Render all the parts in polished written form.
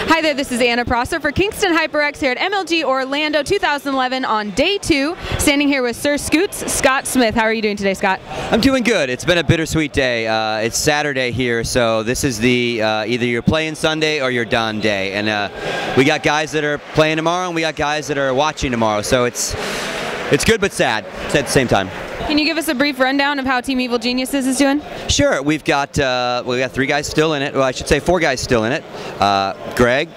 Hi there, this is Anna Prosser for Kingston HyperX here at MLG Orlando 2011 on day 2. Standing here with SirScoots Scott Smith. How are you doing today, Scott? I'm doing good. It's been a bittersweet day. It's Saturday here, so this is the either you're playing Sunday or you're done day. And we got guys that are playing tomorrow, and we got guys that are watching tomorrow. So it's good but sad at the same time. Can you give us a brief rundown of how Team Evil Geniuses is doing? Sure. We've got 3 guys still in it. Well, I should say 4 guys still in it. Greg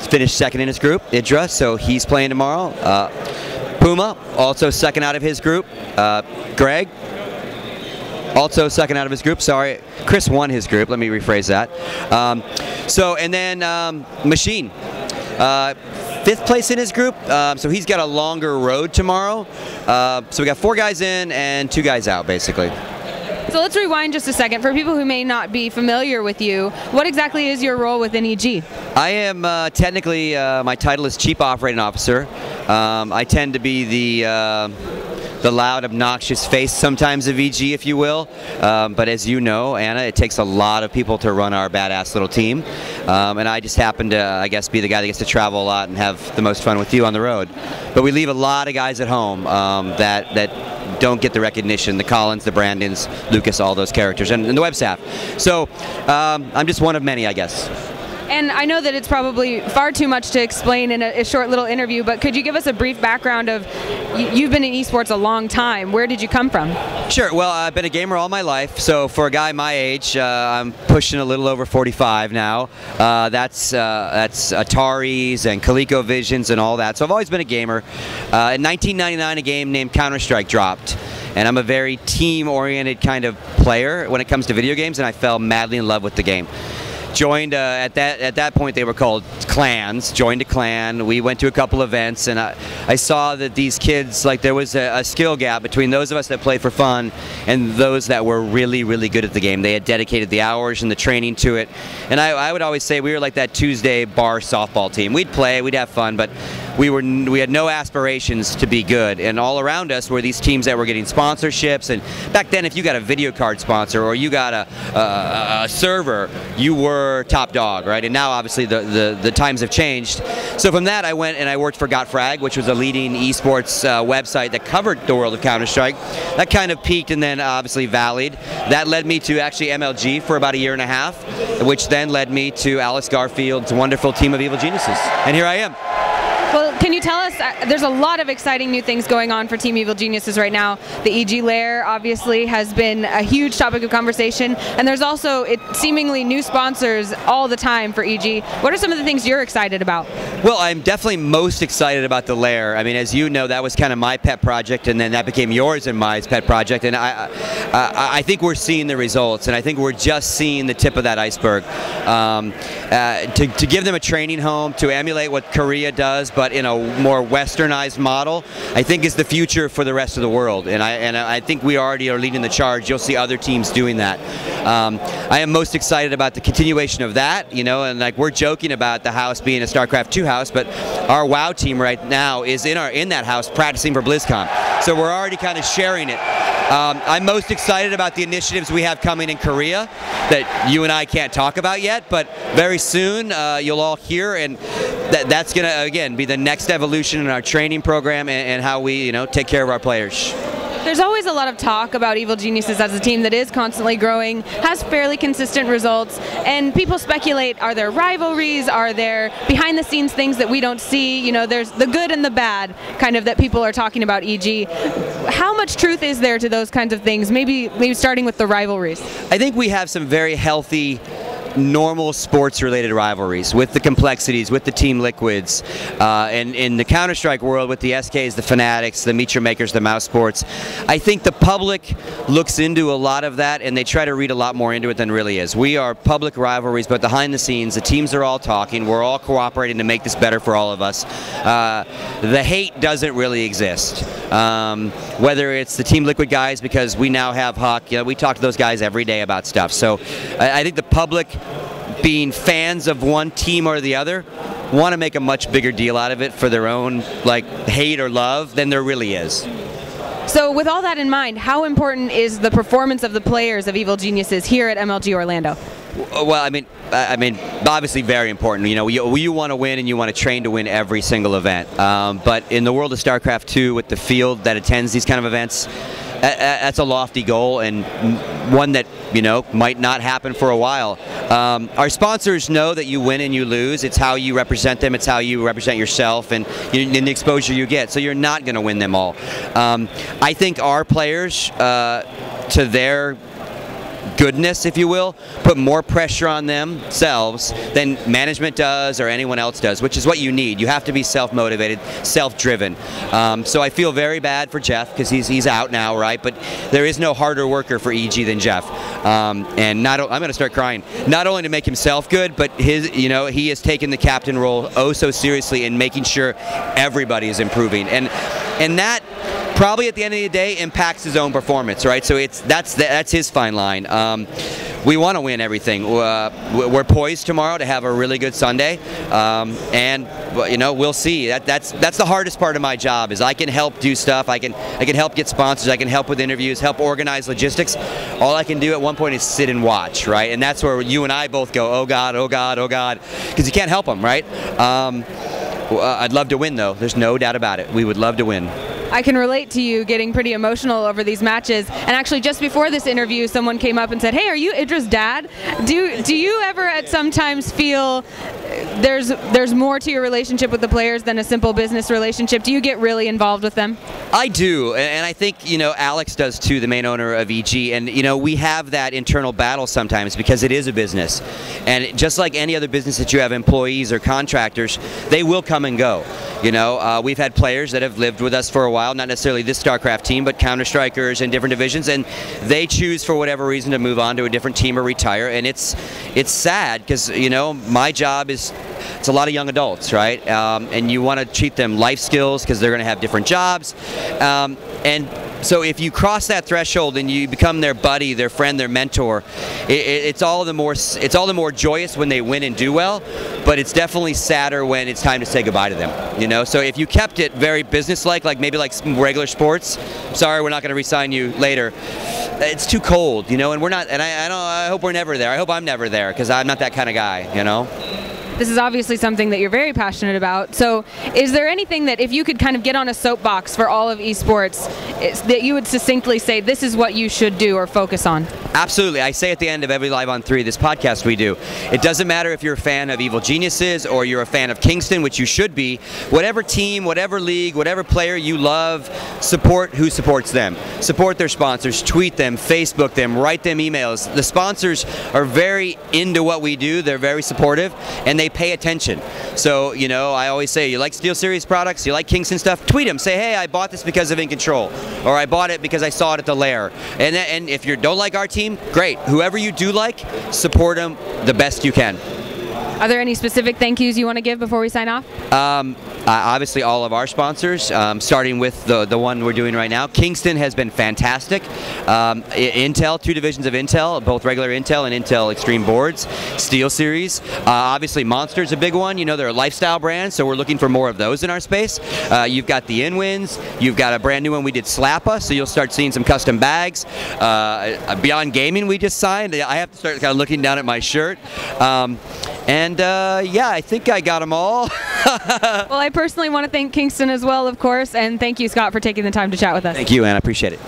finished second in his group. Idra, so he's playing tomorrow. Puma, also second out of his group. Greg, also second out of his group. Sorry, Chris won his group. Let me rephrase that. And then Machine. 5th place in his group, so he's got a longer road tomorrow. So we got 4 guys in and 2 guys out, basically. So let's rewind just a second. For people who may not be familiar with you, what exactly is your role within EG? I am technically, my title is Chief Operating Officer. I tend to be the loud, obnoxious face sometimes of EG, if you will. But as you know, Anna, it takes a lot of people to run our badass little team. And I just happen to, I guess, be the guy that gets to travel a lot and have the most fun with you on the road. But we leave a lot of guys at home that don't get the recognition, the Collins, the Brandons, Lucas, all those characters, and the web staff. So I'm just one of many, I guess. And I know that it's probably far too much to explain in a short little interview, but could you give us a brief background of, you've been in esports a long time, where did you come from? Sure, well, I've been a gamer all my life, so for a guy my age, I'm pushing a little over 45 now. That's Ataris and ColecoVisions and all that, so I've always been a gamer. In 1999, a game named Counter-Strike dropped. And I'm a very team-oriented kind of player when it comes to video games, and I fell madly in love with the game. Joined at that point they were called clans. Joined a clan. We went to a couple events, and I saw that these kids, like, there was a skill gap between those of us that played for fun and those that were really, really good at the game. They had dedicated the hours and the training to it. And I would always say we were like that Tuesday bar softball team. We'd play, we'd have fun, but we had no aspirations to be good. And all around us were these teams that were getting sponsorships. And back then, if you got a video card sponsor or you got a server, you were top dog, right? And now obviously the times have changed. So from that I went and I worked for GotFrag, which was a leading esports website that covered the world of Counter-Strike. That kind of peaked and then obviously valleyed. That led me to actually MLG for about a year and a half, which then led me to Alice Garfield's wonderful team of Evil Geniuses. And here I am. Well, can you tell us, there's a lot of exciting new things going on for Team Evil Geniuses right now. The EG lair obviously has been a huge topic of conversation, and there's also seemingly new sponsors all the time for EG. What are some of the things you're excited about? Well, I'm definitely most excited about the lair. I mean, as you know, that was kind of my pet project, and then that became yours and my pet project, and I think we're seeing the results, and I think we're just seeing the tip of that iceberg. To give them a training home, to emulate what Korea does, but in a more westernized model, I think is the future for the rest of the world. And I think we already are leading the charge. You'll see other teams doing that. I am most excited about the continuation of that, you know, and like we're joking about the house being a StarCraft 2 house, but our WoW team right now is in that house practicing for BlizzCon. So we're already kind of sharing it. I'm most excited about the initiatives we have coming in Korea that you and I can't talk about yet, but very soon you'll all hear, and that's going to, again, be the next evolution in our training program and how we, you know, take care of our players. There's always a lot of talk about Evil Geniuses as a team that is constantly growing, has fairly consistent results, and people speculate, are there rivalries, are there behind-the-scenes things that we don't see? You know, there's the good and the bad, kind of, that people are talking about EG. How much truth is there to those kinds of things, maybe starting with the rivalries? I think we have some very healthy, normal sports-related rivalries with the complexities, with the Team Liquids, and in the Counter-Strike world with the SKs, the Fanatics, the Meet Your Makers, the Mouse Sports. I think the public looks into a lot of that and they try to read a lot more into it than really is. We are public rivalries, but behind the scenes, the teams are all talking, we're all cooperating to make this better for all of us. The hate doesn't really exist. Whether it's the Team Liquid guys, because we now have Huck, you know, we talk to those guys every day about stuff. So I think the public, being fans of one team or the other, want to make a much bigger deal out of it for their own, like, hate or love than there really is. So with all that in mind, how important is the performance of the players of Evil Geniuses here at MLG Orlando? Well, I mean, obviously very important. You know, you want to win and you want to train to win every single event. But in the world of StarCraft 2, with the field that attends these kind of events, that's a lofty goal and one that, you know, might not happen for a while. Our sponsors know that you win and you lose. It's how you represent them. It's how you represent yourself and the exposure you get. So you're not going to win them all. I think our players, to their goodness, if you will, put more pressure on themselves than management does or anyone else does, which is what you need. You have to be self-motivated, self-driven. So I feel very bad for Jeff because he's out now, right? But there is no harder worker for EG than Jeff. And I'm going to start crying. Not only to make himself good, but he has taken the captain role oh so seriously in making sure everybody is improving. And that probably at the end of the day impacts his own performance, right? So that's his fine line. We want to win everything. We're poised tomorrow to have a really good Sunday, and you know, we'll see. That's the hardest part of my job. Is I can help do stuff. I can help get sponsors. I can help with interviews, help organize logistics. All I can do at one point is sit and watch, right? And that's where you and I both go, oh God, oh God, oh God, because you can't help them, right? I'd love to win, though. There's no doubt about it. We would love to win. I can relate to you getting pretty emotional over these matches. And actually, just before this interview, someone came up and said, "Hey, are you Idra's dad?" Do you ever at sometimes feel there's more to your relationship with the players than a simple business relationship? Do you get really involved with them? I do, and I think, you know, Alex does too, the main owner of EG, and you know, we have that internal battle sometimes because it is a business, and just like any other business that you have employees or contractors, they will come and go. You know, we've had players that have lived with us for a while, not necessarily this StarCraft team, but Counter-Strikers in different divisions, and they choose for whatever reason to move on to a different team or retire, and it's sad because, you know, my job is, it's a lot of young adults, right? And you want to treat them life skills because they're going to have different jobs, and so if you cross that threshold and you become their buddy, their friend, their mentor, it's all the more joyous when they win and do well, but it's definitely sadder when it's time to say goodbye to them. You know, so if you kept it very businesslike, like maybe like regular sports, sorry, we're not going to re-sign you later. It's too cold, you know, and we're not. And I hope we're never there. I hope I'm never there because I'm not that kind of guy, you know. This is obviously something that you're very passionate about. So is there anything that, if you could kind of get on a soapbox for all of esports, that you would succinctly say this is what you should do or focus on? Absolutely. I say at the end of every Live on 3, this podcast we do, it doesn't matter if you're a fan of Evil Geniuses or you're a fan of Kingston, which you should be. Whatever team, whatever league, whatever player you love, support who supports them. Support their sponsors, tweet them, Facebook them, write them emails. The sponsors are very into what we do. They're very supportive, and they pay attention. So, you know, I always say, you like SteelSeries products, you like Kingston stuff, tweet them. Say, hey, I bought this because of In Control, or I bought it because I saw it at the Lair. And if you don't like our team, great. Whoever you do like, support them the best you can. Are there any specific thank yous you want to give before we sign off? Obviously all of our sponsors, starting with the one we're doing right now. Kingston has been fantastic. Intel, 2 divisions of Intel, both regular Intel and Intel Extreme boards. SteelSeries, obviously Monster's a big one. You know, they're a lifestyle brand, so we're looking for more of those in our space. You've got the Inwins, you've got a brand new one we did, Slappa, so you'll start seeing some custom bags. Beyond Gaming we just signed. I have to start kind of looking down at my shirt. Yeah, I think I got them all. Well, I personally want to thank Kingston as well, of course, and thank you, Scott, for taking the time to chat with us. Thank you, Ann. I appreciate it.